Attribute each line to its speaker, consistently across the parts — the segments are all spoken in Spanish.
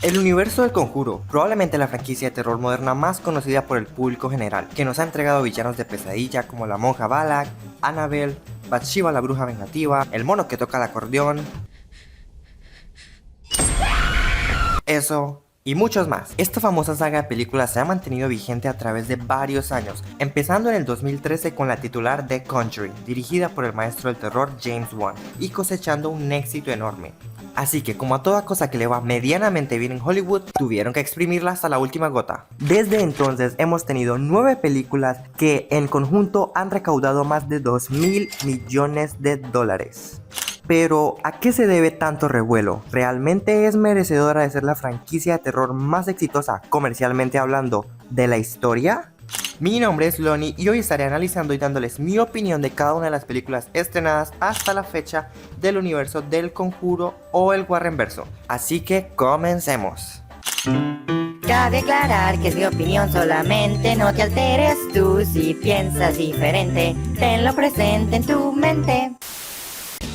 Speaker 1: El universo del Conjuro, probablemente la franquicia de terror moderna más conocida por el público general, que nos ha entregado villanos de pesadilla como la monja Balak, Annabelle, Bathsheba la bruja vengativa, el mono que toca el acordeón, eso y muchos más. Esta famosa saga de películas se ha mantenido vigente a través de varios años, empezando en el 2013 con la titular The Conjuring, dirigida por el maestro del terror James Wan, y cosechando un éxito enorme. Así que como a toda cosa que le va medianamente bien en Hollywood, tuvieron que exprimirla hasta la última gota. Desde entonces hemos tenido 9 películas que en conjunto han recaudado más de 2.000 millones de dólares. Pero, ¿a qué se debe tanto revuelo? ¿Realmente es merecedora de ser la franquicia de terror más exitosa, comercialmente hablando, de la historia? Mi nombre es Lonnie y hoy estaré analizando y dándoles mi opinión de cada una de las películas estrenadas hasta la fecha del universo del Conjuro o el Warrenverso. Así que comencemos.
Speaker 2: Cabe aclarar que es mi opinión solamente, no te alteres tú si piensas diferente, tenlo presente en tu mente.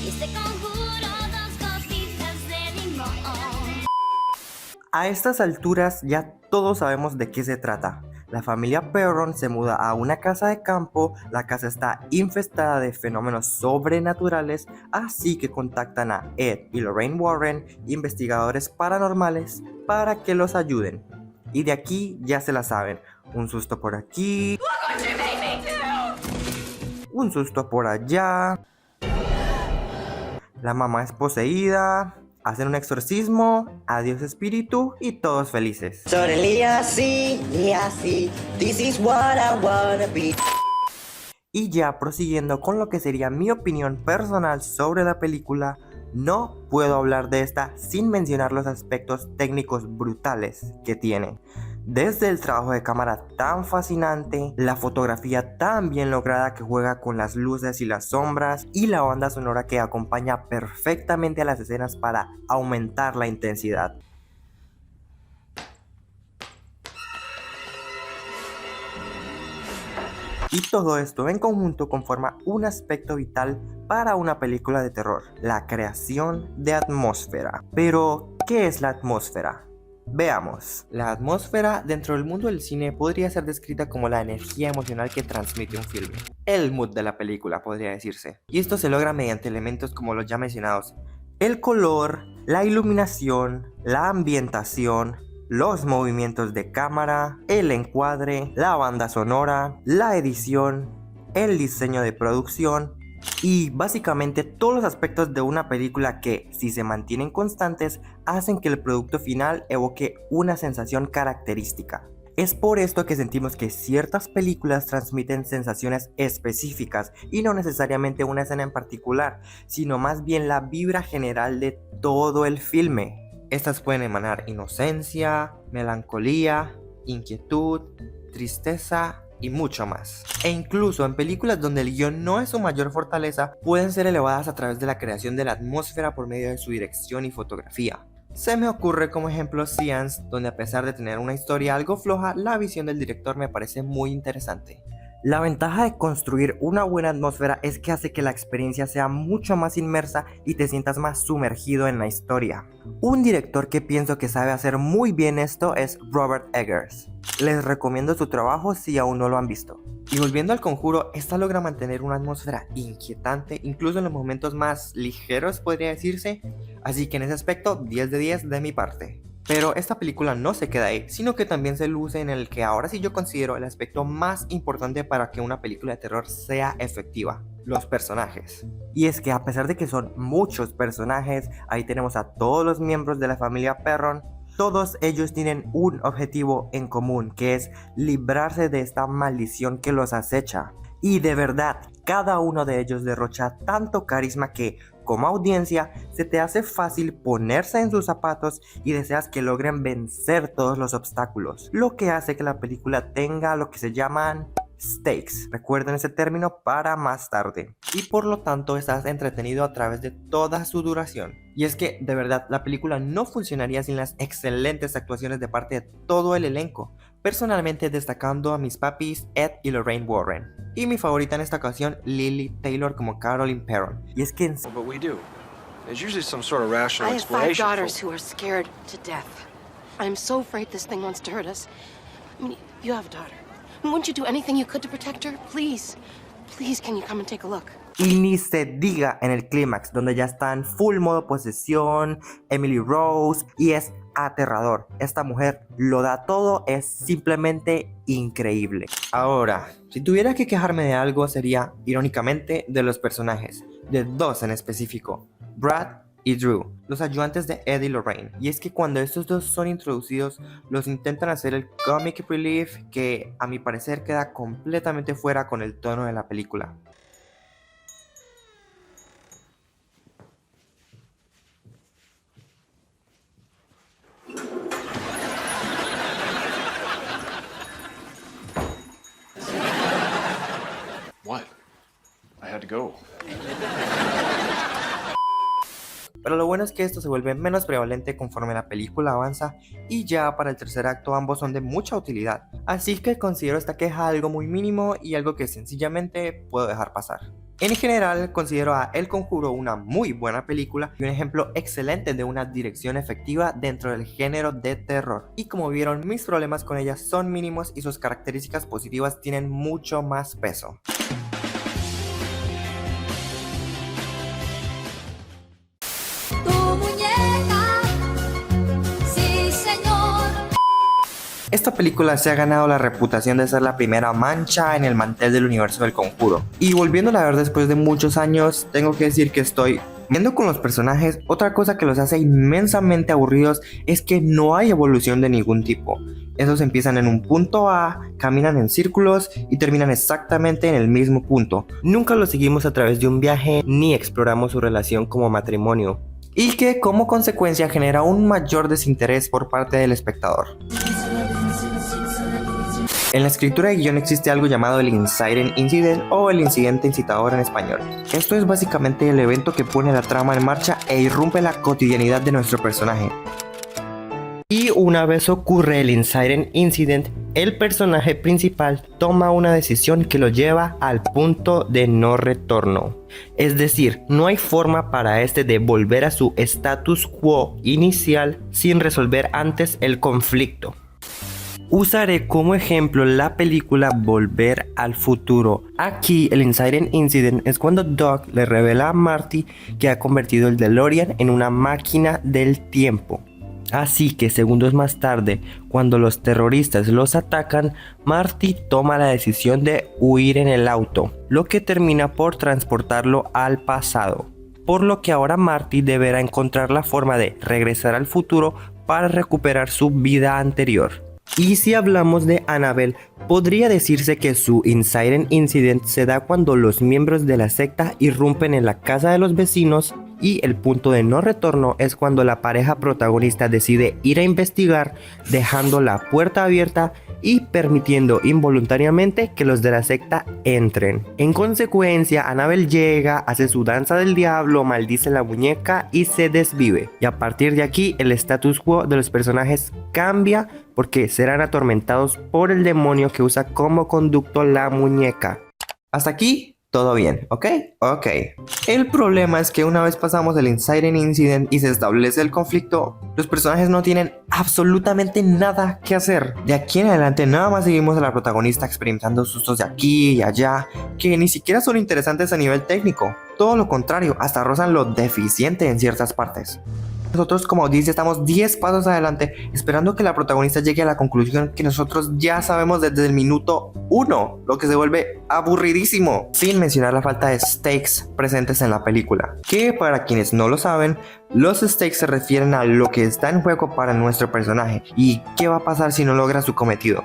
Speaker 3: Este conjuro, dos gotitas de limón.
Speaker 1: A estas alturas ya todos sabemos de qué se trata. La familia Perron se muda a una casa de campo, la casa está infestada de fenómenos sobrenaturales, así que contactan a Ed y Lorraine Warren, investigadores paranormales, para que los ayuden. Y de aquí ya se la saben, un susto por aquí, un susto por allá, la mamá es poseída, hacen un exorcismo, adiós espíritu y todos felices.
Speaker 4: Suddenly I see, this is what I wanna be.
Speaker 1: Y ya prosiguiendo con lo que sería mi opinión personal sobre la película, no puedo hablar de esta sin mencionar los aspectos técnicos brutales que tiene. Desde el trabajo de cámara tan fascinante, la fotografía tan bien lograda que juega con las luces y las sombras, y la banda sonora que acompaña perfectamente a las escenas para aumentar la intensidad. Y todo esto en conjunto conforma un aspecto vital para una película de terror, la creación de atmósfera. Pero, ¿qué es la atmósfera? Veamos. La atmósfera dentro del mundo del cine podría ser descrita como la energía emocional que transmite un filme. El mood de la película podría decirse. Y esto se logra mediante elementos como los ya mencionados. El color, la iluminación, la ambientación, los movimientos de cámara, el encuadre, la banda sonora, la edición, el diseño de producción y básicamente todos los aspectos de una película que, si se mantienen constantes, hacen que el producto final evoque una sensación característica. Es por esto que sentimos que ciertas películas transmiten sensaciones específicas y no necesariamente una escena en particular, sino más bien la vibra general de todo el filme. Estas pueden emanar inocencia, melancolía, inquietud, tristeza y mucho más. E incluso en películas donde el guión no es su mayor fortaleza, pueden ser elevadas a través de la creación de la atmósfera por medio de su dirección y fotografía. Se me ocurre como ejemplo Seance, donde a pesar de tener una historia algo floja, la visión del director me parece muy interesante. La ventaja de construir una buena atmósfera es que hace que la experiencia sea mucho más inmersa y te sientas más sumergido en la historia. Un director que pienso que sabe hacer muy bien esto es Robert Eggers. Les recomiendo su trabajo si aún no lo han visto. Y volviendo al Conjuro, esta logra mantener una atmósfera inquietante, incluso en los momentos más ligeros podría decirse, así que en ese aspecto 10 de 10 de mi parte. Pero esta película no se queda ahí, sino que también se luce en el que ahora sí yo considero el aspecto más importante para que una película de terror sea efectiva: los personajes. Y es que a pesar de que son muchos personajes, ahí tenemos a todos los miembros de la familia Perron, todos ellos tienen un objetivo en común, que es librarse de esta maldición que los acecha. Y de verdad, cada uno de ellos derrocha tanto carisma que, como audiencia, se te hace fácil ponerse en sus zapatos y deseas que logren vencer todos los obstáculos, lo que hace que la película tenga lo que se llaman stakes. Recuerden ese término para más tarde. Y por lo tanto estás entretenido a través de toda su duración. Y es que, de verdad, la película no funcionaría sin las excelentes actuaciones de parte de todo el elenco. Personalmente destacando a mis papis Ed y Lorraine Warren. Y mi favorita en esta ocasión, Lili Taylor como Caroline Perron. Y es que
Speaker 5: There's usually some sort of rational
Speaker 6: I have 5
Speaker 5: explanation.
Speaker 6: daughters who are scared to death. I'm so afraid this thing wants to hurt us. I mean, you have a daughter. Wouldn't you do anything you could to protect her? Please. Please, can you come and take a look?
Speaker 1: Y ni se diga en el clímax, donde ya está en full modo posesión, Emily Rose, y es aterrador. Esta mujer lo da todo, es simplemente increíble. Ahora, si tuviera que quejarme de algo, sería, irónicamente, de los personajes, de 2 en específico, Brad y Drew, los ayudantes de Ed y Lorraine. Y es que cuando estos dos son introducidos, los intentan hacer el comic relief, que a mi parecer queda completamente fuera con el tono de la película.
Speaker 5: What? I had to go.
Speaker 1: Pero lo bueno es que esto se vuelve menos prevalente conforme la película avanza y ya para el tercer acto ambos son de mucha utilidad. Así que considero esta queja algo muy mínimo y algo que sencillamente puedo dejar pasar. En general considero a El Conjuro una muy buena película y un ejemplo excelente de una dirección efectiva dentro del género de terror. Y como vieron, mis problemas con ella son mínimos y sus características positivas tienen mucho más peso. Esta película se ha ganado la reputación de ser la primera mancha en el mantel del universo del Conjuro. Y volviéndola a ver después de muchos años, tengo que decir que estoy viendo con los personajes. Otra cosa que los hace inmensamente aburridos es que no hay evolución de ningún tipo. Esos empiezan en un punto A, caminan en círculos y terminan exactamente en el mismo punto. Nunca los seguimos a través de un viaje ni exploramos su relación como matrimonio. Y que como consecuencia genera un mayor desinterés por parte del espectador. En la escritura de guión existe algo llamado el Inciting Incident o el incidente incitador en español. Esto es básicamente el evento que pone la trama en marcha e irrumpe la cotidianidad de nuestro personaje. Y una vez ocurre el Inciting Incident, el personaje principal toma una decisión que lo lleva al punto de no retorno. Es decir, no hay forma para este de volver a su status quo inicial sin resolver antes el conflicto. Usaré como ejemplo la película Volver al Futuro. Aquí el Inciting Incident es cuando Doc le revela a Marty que ha convertido el DeLorean en una máquina del tiempo. Así que segundos más tarde, cuando los terroristas los atacan, Marty toma la decisión de huir en el auto, lo que termina por transportarlo al pasado. Por lo que ahora Marty deberá encontrar la forma de regresar al futuro para recuperar su vida anterior. Y si hablamos de Annabelle, podría decirse que su Inciting Incident se da cuando los miembros de la secta irrumpen en la casa de los vecinos, y el punto de no retorno es cuando la pareja protagonista decide ir a investigar, dejando la puerta abierta y permitiendo involuntariamente que los de la secta entren. En consecuencia, Annabelle llega, hace su danza del diablo, maldice la muñeca y se desvive. Y a partir de aquí, el status quo de los personajes cambia porque serán atormentados por el demonio que usa como conducto la muñeca. Hasta aquí todo bien, ¿ok? Ok. El problema es que una vez pasamos el Inciting Incident y se establece el conflicto, los personajes no tienen absolutamente nada que hacer. De aquí en adelante nada más seguimos a la protagonista experimentando sustos de aquí y allá, que ni siquiera son interesantes a nivel técnico. Todo lo contrario, hasta rozan lo deficiente en ciertas partes. Nosotros como audiencia estamos 10 pasos adelante esperando que la protagonista llegue a la conclusión que nosotros ya sabemos desde el minuto 1, lo que se vuelve aburridísimo, sin mencionar la falta de stakes presentes en la película, que para quienes no lo saben, los stakes se refieren a lo que está en juego para nuestro personaje y qué va a pasar si no logra su cometido.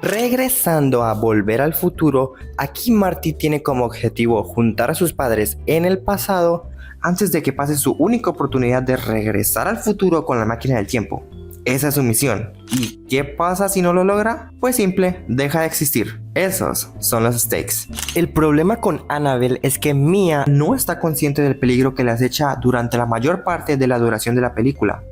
Speaker 1: Regresando a Volver al Futuro, aquí Marty tiene como objetivo juntar a sus padres en el pasado antes de que pase su única oportunidad de regresar al futuro con la máquina del tiempo. Esa es su misión. ¿Y qué pasa si no lo logra? Pues simple, deja de existir. Esos son los stakes. El problema con Annabelle es que Mia no está consciente del peligro que le acecha durante la mayor parte de la duración de la película,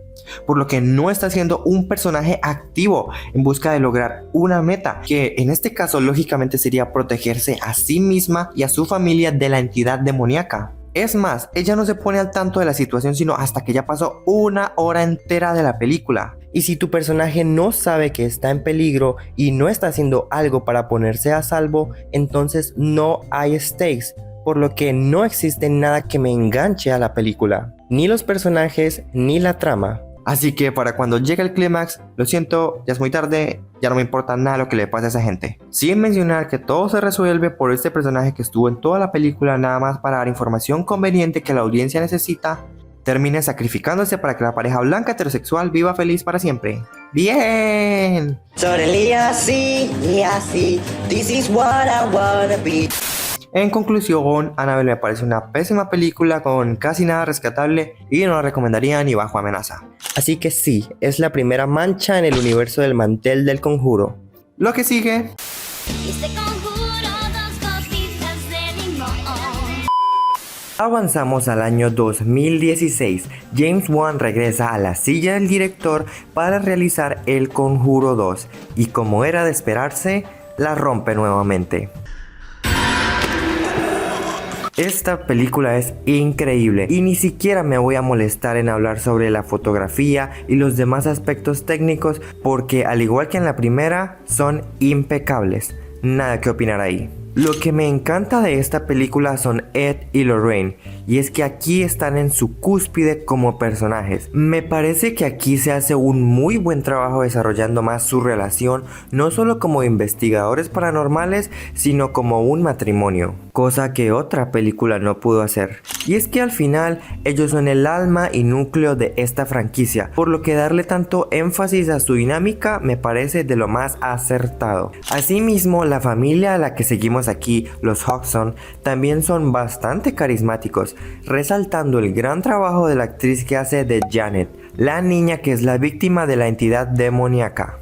Speaker 1: por lo que no está siendo un personaje activo en busca de lograr una meta, que en este caso lógicamente sería protegerse a sí misma y a su familia de la entidad demoníaca. Es más, ella no se pone al tanto de la situación sino hasta que ya pasó una hora entera de la película. Y si tu personaje no sabe que está en peligro y no está haciendo algo para ponerse a salvo, entonces no hay stakes, por lo que no existe nada que me enganche a la película, ni los personajes ni la trama. Así que para cuando llegue el clímax, lo siento, ya es muy tarde, ya no me importa nada lo que le pase a esa gente. Sin mencionar que todo se resuelve por este personaje que estuvo en toda la película nada más para dar información conveniente que la audiencia necesita, termine sacrificándose para que la pareja blanca heterosexual viva feliz para siempre. ¡Bien!
Speaker 4: Suddenly I see, this is what I wanna be.
Speaker 1: En conclusión, Annabelle me parece una pésima película con casi nada rescatable y no la recomendaría ni bajo amenaza. Así que sí, es la primera mancha en el universo del mantel del Conjuro. Lo que sigue...
Speaker 3: Y este conjuro, dos gotitas de limón.
Speaker 1: Avanzamos al año 2016. James Wan regresa a la silla del director para realizar El Conjuro 2 y como era de esperarse, la rompe nuevamente. Esta película es increíble y ni siquiera me voy a molestar en hablar sobre la fotografía y los demás aspectos técnicos porque al igual que en la primera son impecables. Nada que opinar ahí. Lo que me encanta de esta película son Ed y Lorraine, y es que aquí están en su cúspide como personajes. Me parece que aquí se hace un muy buen trabajo desarrollando más su relación, no solo como investigadores paranormales, sino como un matrimonio, cosa que otra película no pudo hacer. Y es que al final ellos son el alma y núcleo de esta franquicia, por lo que darle tanto énfasis a su dinámica me parece de lo más acertado. Asimismo, la familia a la que seguimos aquí, los Hodgson, también son bastante carismáticos, resaltando el gran trabajo de la actriz que hace de Janet, la niña que es la víctima de la entidad demoníaca.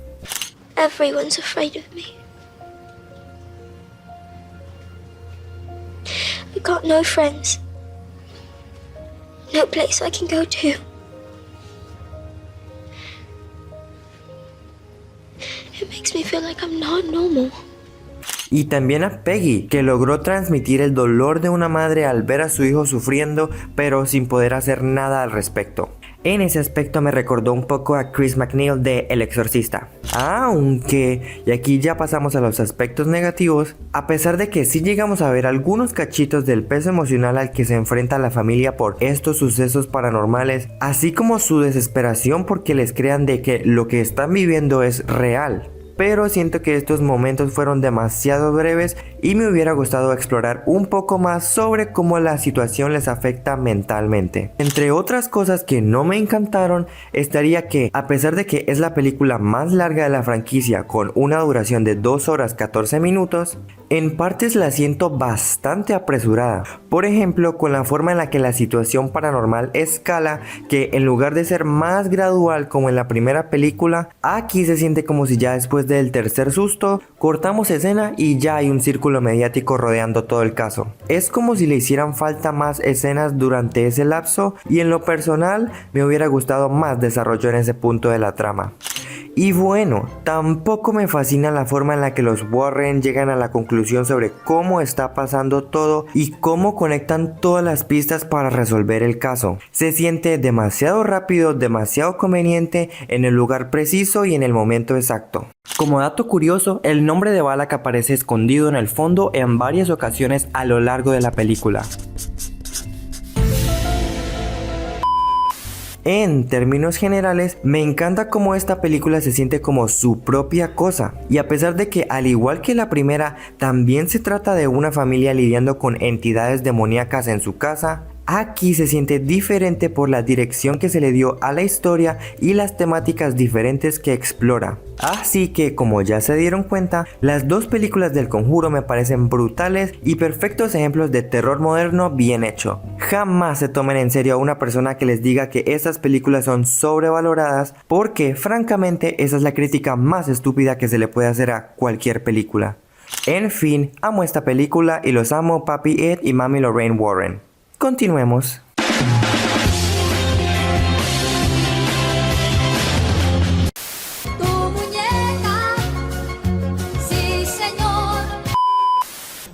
Speaker 7: Everyone's afraid of me. I got no friends. No place I can go to. It makes me feel like I'm not normal.
Speaker 1: Y también a Peggy, que logró transmitir el dolor de una madre al ver a su hijo sufriendo, pero sin poder hacer nada al respecto. En ese aspecto me recordó un poco a Chris MacNeil de El Exorcista. Aunque, y aquí ya pasamos a los aspectos negativos, a pesar de que sí llegamos a ver algunos cachitos del peso emocional al que se enfrenta la familia por estos sucesos paranormales, así como su desesperación porque les crean de que lo que están viviendo es real. Pero siento que estos momentos fueron demasiado breves y me hubiera gustado explorar un poco más sobre cómo la situación les afecta mentalmente. Entre otras cosas que no me encantaron, estaría que a pesar de que es la película más larga de la franquicia con una duración de 2 horas 14 minutos, en partes la siento bastante apresurada. Por ejemplo, con la forma en la que la situación paranormal escala, que en lugar de ser más gradual como en la primera película, aquí se siente como si ya después del tercer susto, cortamos escena y ya hay un círculo mediático rodeando todo el caso. Es como si le hicieran falta más escenas durante ese lapso y en lo personal me hubiera gustado más desarrollo en ese punto de la trama. Y bueno, tampoco me fascina la forma en la que los Warren llegan a la conclusión sobre cómo está pasando todo y cómo conectan todas las pistas para resolver el caso. Se siente demasiado rápido, demasiado conveniente, en el lugar preciso y en el momento exacto. Como dato curioso, el nombre de Balak aparece escondido en el fondo en varias ocasiones a lo largo de la película. En términos generales, me encanta cómo esta película se siente como su propia cosa. Y a pesar de que, al igual que la primera, también se trata de una familia lidiando con entidades demoníacas en su casa, aquí se siente diferente por la dirección que se le dio a la historia y las temáticas diferentes que explora. Así que, como ya se dieron cuenta, las dos películas del Conjuro me parecen brutales y perfectos ejemplos de terror moderno bien hecho. Jamás se tomen en serio a una persona que les diga que estas películas son sobrevaloradas, porque francamente esa es la crítica más estúpida que se le puede hacer a cualquier película. En fin, amo esta película y los amo Papi Ed y Mami Lorraine Warren. Continuemos.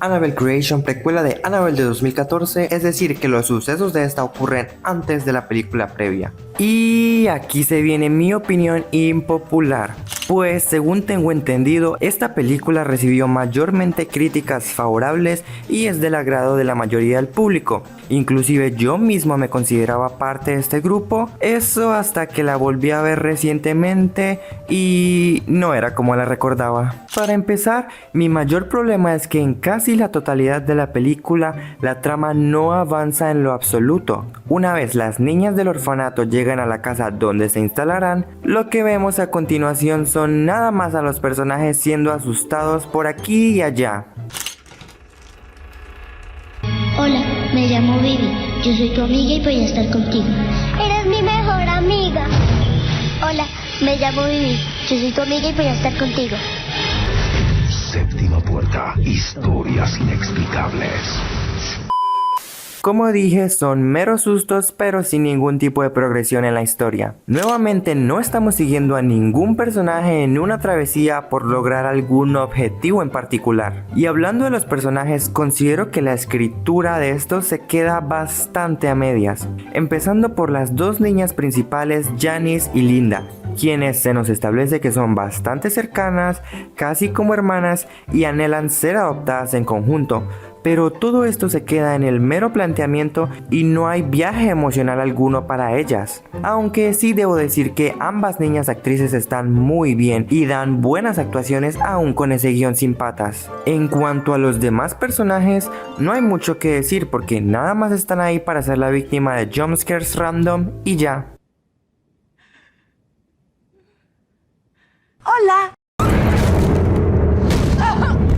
Speaker 1: Annabelle Creation, precuela de Annabelle de 2014, es decir, que los sucesos de esta ocurren antes de la película previa. Y aquí se viene mi opinión impopular, pues según tengo entendido, esta película recibió mayormente críticas favorables y es del agrado de la mayoría del público. Inclusive yo mismo me consideraba parte de este grupo, eso hasta que la volví a ver recientemente y no era como la recordaba. Para empezar, mi mayor problema es que en casi la totalidad de la película la trama no avanza en lo absoluto. Una vez las niñas del orfanato llegan a la casa donde se instalarán, lo que vemos a continuación son nada más a los personajes siendo asustados por aquí y allá.
Speaker 7: Hola, me llamo Vivi. Yo soy tu amiga y voy a estar contigo. Eres mi mejor amiga. Hola, me llamo Vivi. Yo soy tu amiga y voy a estar contigo.
Speaker 8: Séptima puerta, historias inexplicables.
Speaker 1: Como dije, son meros sustos pero sin ningún tipo de progresión en la historia. Nuevamente no estamos siguiendo a ningún personaje en una travesía por lograr algún objetivo en particular. Y hablando de los personajes, considero que la escritura de estos se queda bastante a medias. Empezando por las dos niñas principales, Janice y Linda, quienes se nos establece que son bastante cercanas, casi como hermanas y anhelan ser adoptadas en conjunto. Pero todo esto se queda en el mero planteamiento y no hay viaje emocional alguno para ellas. Aunque sí debo decir que ambas niñas actrices están muy bien y dan buenas actuaciones aún con ese guión sin patas. En cuanto a los demás personajes, no hay mucho que decir porque nada más están ahí para ser la víctima de jumpscares random y ya.
Speaker 9: Hola.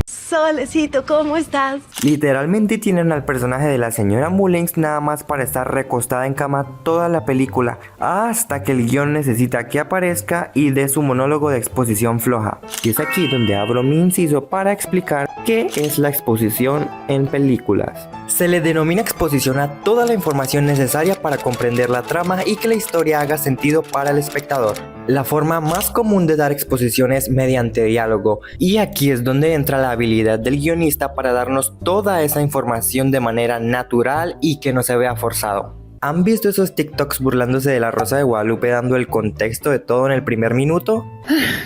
Speaker 9: Solecito, ¿cómo estás?
Speaker 1: Literalmente tienen al personaje de la señora Mullins nada más para estar recostada en cama toda la película, hasta que el guión necesita que aparezca y dé su monólogo de exposición floja. Y es aquí donde abro mi inciso para explicar qué es la exposición en películas. Se le denomina exposición a toda la información necesaria para comprender la trama y que la historia haga sentido para el espectador. La forma más común de dar exposición es mediante diálogo, y aquí es donde entra la habilidad del guionista para darnos toda esa información de manera natural y que no se vea forzado. ¿Han visto esos TikToks burlándose de la Rosa de Guadalupe dando el contexto de todo en el primer minuto?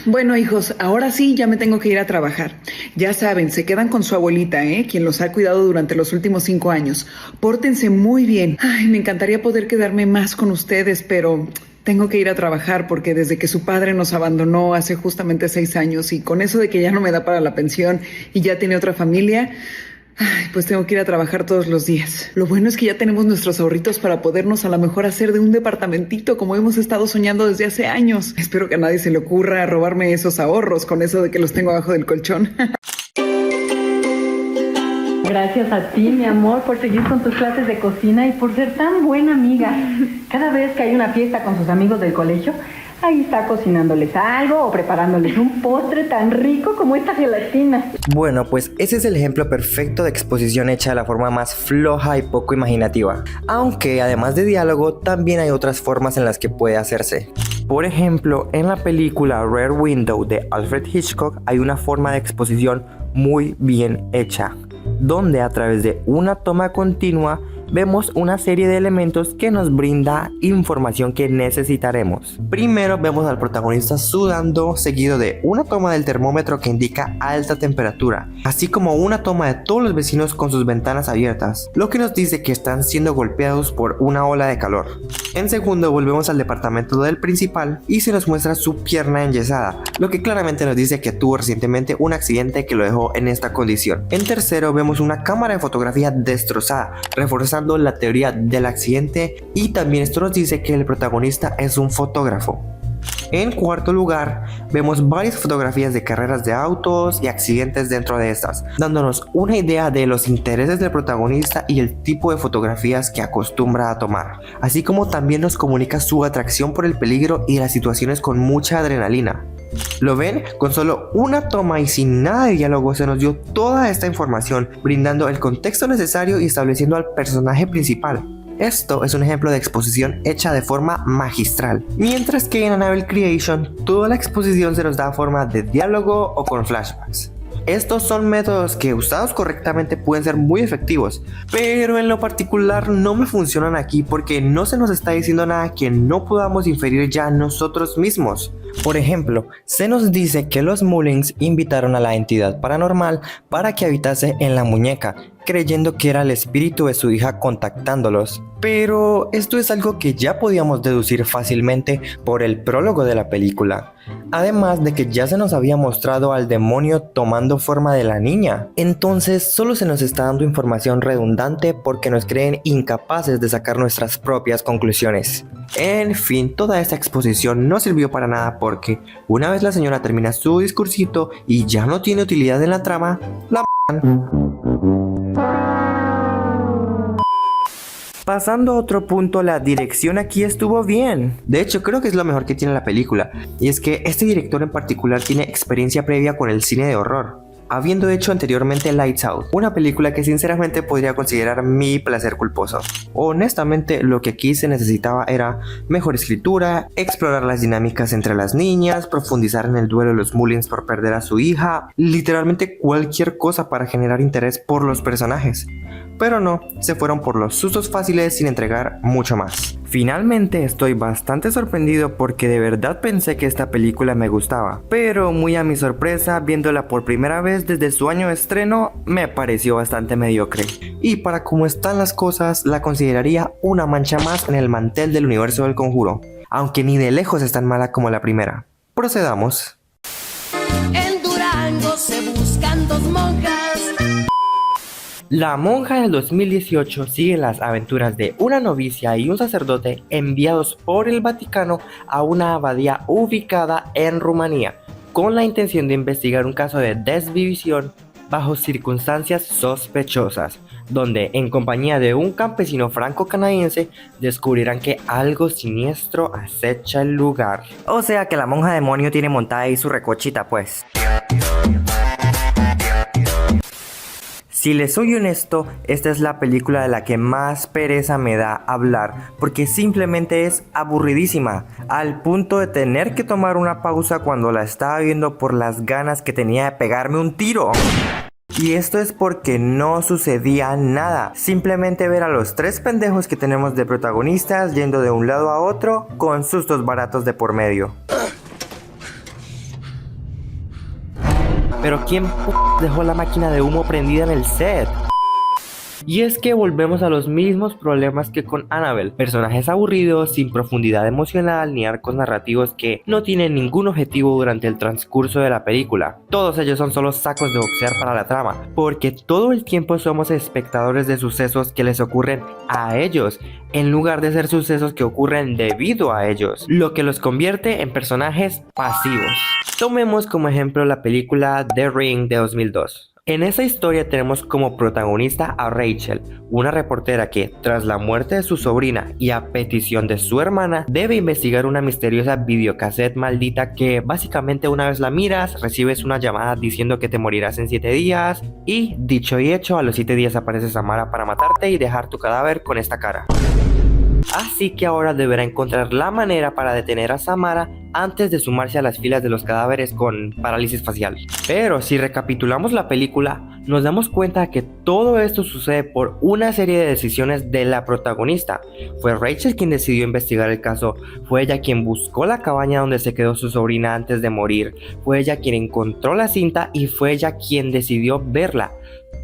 Speaker 10: Bueno, hijos, ahora sí ya me tengo que ir a trabajar. Ya saben, se quedan con su abuelita, quien los ha cuidado durante los últimos 5 años. Pórtense muy bien. Ay, me encantaría poder quedarme más con ustedes, pero tengo que ir a trabajar porque desde que su padre nos abandonó hace justamente 6 años y con eso de que ya no me da para la pensión y ya tiene otra familia, pues tengo que ir a trabajar todos los días. Lo bueno es que ya tenemos nuestros ahorritos para podernos a lo mejor hacer de un departamentito como hemos estado soñando desde hace años. Espero que a nadie se le ocurra robarme esos ahorros con eso de que los tengo abajo del colchón.
Speaker 11: Gracias a ti, mi amor, por seguir con tus clases de cocina y por ser tan buena amiga. Cada vez que hay una fiesta con sus amigos del colegio, ahí está cocinándoles algo o preparándoles un postre tan rico como esta gelatina.
Speaker 1: Bueno, pues ese es el ejemplo perfecto de exposición hecha de la forma más floja y poco imaginativa. Aunque además de diálogo, también hay otras formas en las que puede hacerse. Por ejemplo, en la película Rear Window de Alfred Hitchcock hay una forma de exposición muy bien hecha, donde a través de una toma continua vemos una serie de elementos que nos brinda información que necesitaremos. Primero vemos al protagonista sudando, seguido de una toma del termómetro que indica alta temperatura, así como una toma de todos los vecinos con sus ventanas abiertas, lo que nos dice que están siendo golpeados por una ola de calor. En segundo volvemos al departamento del principal y se nos muestra su pierna enyesada, lo que claramente nos dice que tuvo recientemente un accidente que lo dejó en esta condición. En tercero vemos una cámara de fotografía destrozada, reforzando la teoría del accidente, y también esto nos dice que el protagonista es un fotógrafo. En cuarto lugar, vemos varias fotografías de carreras de autos y accidentes dentro de estas, dándonos una idea de los intereses del protagonista y el tipo de fotografías que acostumbra a tomar, así como también nos comunica su atracción por el peligro y las situaciones con mucha adrenalina. ¿Lo ven? Con solo una toma y sin nada de diálogo se nos dio toda esta información, brindando el contexto necesario y estableciendo al personaje principal. Esto es un ejemplo de exposición hecha de forma magistral, mientras que en Annabelle Creation toda la exposición se nos da a forma de diálogo o con flashbacks. Estos son métodos que usados correctamente pueden ser muy efectivos, pero en lo particular no me funcionan aquí porque no se nos está diciendo nada que no podamos inferir ya nosotros mismos. Por ejemplo, se nos dice que los Mullins invitaron a la entidad paranormal para que habitase en la muñeca, creyendo que era el espíritu de su hija contactándolos. Pero esto es algo que ya podíamos deducir fácilmente por el prólogo de la película. Además de que ya se nos había mostrado al demonio tomando forma de la niña. Entonces solo se nos está dando información redundante porque nos creen incapaces de sacar nuestras propias conclusiones. En fin, toda esta exposición no sirvió para nada porque una vez la señora termina su discursito y ya no tiene utilidad en la trama, la Pasando a otro punto, la dirección aquí estuvo bien. De hecho, creo que es lo mejor que tiene la película. Y es que este director en particular tiene experiencia previa con el cine de horror, habiendo hecho anteriormente Lights Out, una película que sinceramente podría considerar mi placer culposo. Honestamente, lo que aquí se necesitaba era mejor escritura, explorar las dinámicas entre las niñas, profundizar en el duelo de los Mullins por perder a su hija, literalmente cualquier cosa para generar interés por los personajes. Pero no, se fueron por los sustos fáciles sin entregar mucho más. Finalmente estoy bastante sorprendido porque de verdad pensé que esta película me gustaba, pero muy a mi sorpresa, viéndola por primera vez desde su año de estreno, me pareció bastante mediocre. Y para cómo están las cosas, la consideraría una mancha más en el mantel del universo del Conjuro, aunque ni de lejos es tan mala como la primera. Procedamos.
Speaker 12: En Durango se buscan dos monjas.
Speaker 1: La Monja del 2018 sigue las aventuras de una novicia y un sacerdote enviados por el Vaticano a una abadía ubicada en Rumanía, con la intención de investigar un caso de desvivisión bajo circunstancias sospechosas, donde en compañía de un campesino franco-canadiense descubrirán que algo siniestro acecha el lugar.
Speaker 2: O sea que la monja demonio tiene montada ahí su recochita, pues.
Speaker 1: Si les soy honesto, esta es la película de la que más pereza me da hablar, porque simplemente es aburridísima, al punto de tener que tomar una pausa cuando la estaba viendo por las ganas que tenía de pegarme un tiro. Y esto es porque no sucedía nada, simplemente ver a los tres pendejos que tenemos de protagonistas yendo de un lado a otro con sustos baratos de por medio. Pero ¿quién dejó la máquina de humo prendida en el set? Y es que volvemos a los mismos problemas que con Annabelle, personajes aburridos, sin profundidad emocional ni arcos narrativos que no tienen ningún objetivo durante el transcurso de la película. Todos ellos son solo sacos de boxear para la trama, porque todo el tiempo somos espectadores de sucesos que les ocurren a ellos, en lugar de ser sucesos que ocurren debido a ellos, lo que los convierte en personajes pasivos. Tomemos como ejemplo la película The Ring de 2002. En esa historia tenemos como protagonista a Rachel, una reportera que, tras la muerte de su sobrina y a petición de su hermana, debe investigar una misteriosa videocassette maldita que básicamente una vez la miras, recibes una llamada diciendo que te morirás en 7 días y, dicho y hecho, a los 7 días aparece Samara para matarte y dejar tu cadáver con esta cara. Así que ahora deberá encontrar la manera para detener a Samara antes de sumarse a las filas de los cadáveres con parálisis facial. Pero si recapitulamos la película, nos damos cuenta de que todo esto sucede por una serie de decisiones de la protagonista. Fue Rachel quien decidió investigar el caso, fue ella quien buscó la cabaña donde se quedó su sobrina antes de morir, fue ella quien encontró la cinta y fue ella quien decidió verla.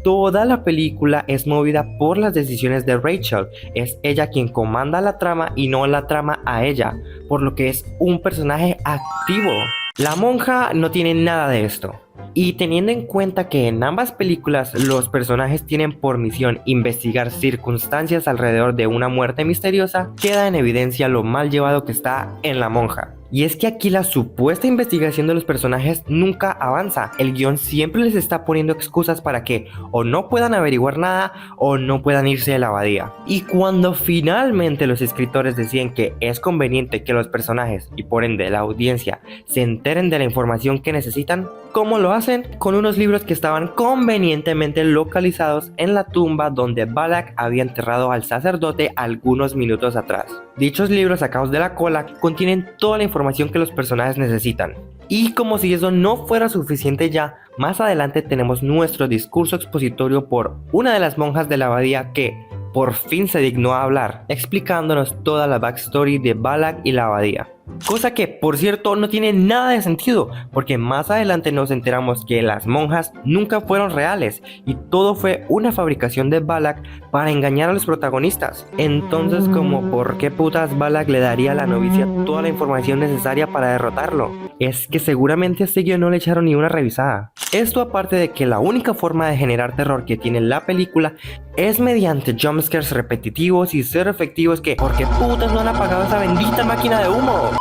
Speaker 1: Toda la película es movida por las decisiones de Rachel, es ella quien comanda la trama y no la trama a ella, por lo que es un personaje activo. La monja no tiene nada de esto. Y teniendo en cuenta que en ambas películas los personajes tienen por misión investigar circunstancias alrededor de una muerte misteriosa, queda en evidencia lo mal llevado que está en La Monja. Y es que aquí la supuesta investigación de los personajes nunca avanza. El guión siempre les está poniendo excusas para que o no puedan averiguar nada o no puedan irse de la abadía. Y cuando finalmente los escritores deciden que es conveniente que los personajes y por ende la audiencia se enteren de la información que necesitan, ¿cómo lo hacen? Con unos libros que estaban convenientemente localizados en la tumba donde Balak había enterrado al sacerdote algunos minutos atrás. Dichos libros sacados de la cola contienen toda la información que los personajes necesitan. Y como si eso no fuera suficiente ya, más adelante tenemos nuestro discurso expositorio por una de las monjas de la abadía que por fin se dignó a hablar, explicándonos toda la backstory de Balak y la abadía. Cosa que, por cierto, no tiene nada de sentido, porque más adelante nos enteramos que las monjas nunca fueron reales y todo fue una fabricación de Balak para engañar a los protagonistas. Entonces, como ¿por qué putas Balak le daría a la novicia toda la información necesaria para derrotarlo? Es que seguramente a este guion no le echaron ni una revisada. Esto aparte de que la única forma de generar terror que tiene la película es mediante jumpscares repetitivos y cero efectivos que ¿por qué putas no han apagado esa bendita máquina de humo?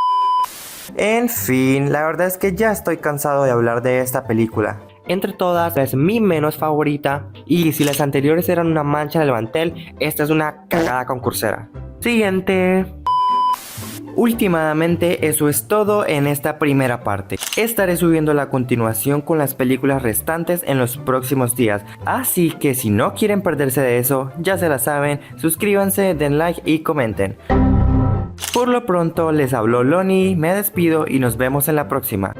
Speaker 1: En fin, la verdad es que ya estoy cansado de hablar de esta película. Entre todas, es mi menos favorita, y si las anteriores eran una mancha en el mantel, esta es una cagada concursera. Siguiente. Últimamente eso es todo en esta primera parte. Estaré subiendo la continuación con las películas restantes en los próximos días, así que si no quieren perderse de eso, ya se la saben, suscríbanse, den like y comenten. Por lo pronto les habló Lonnie, me despido y nos vemos en la próxima.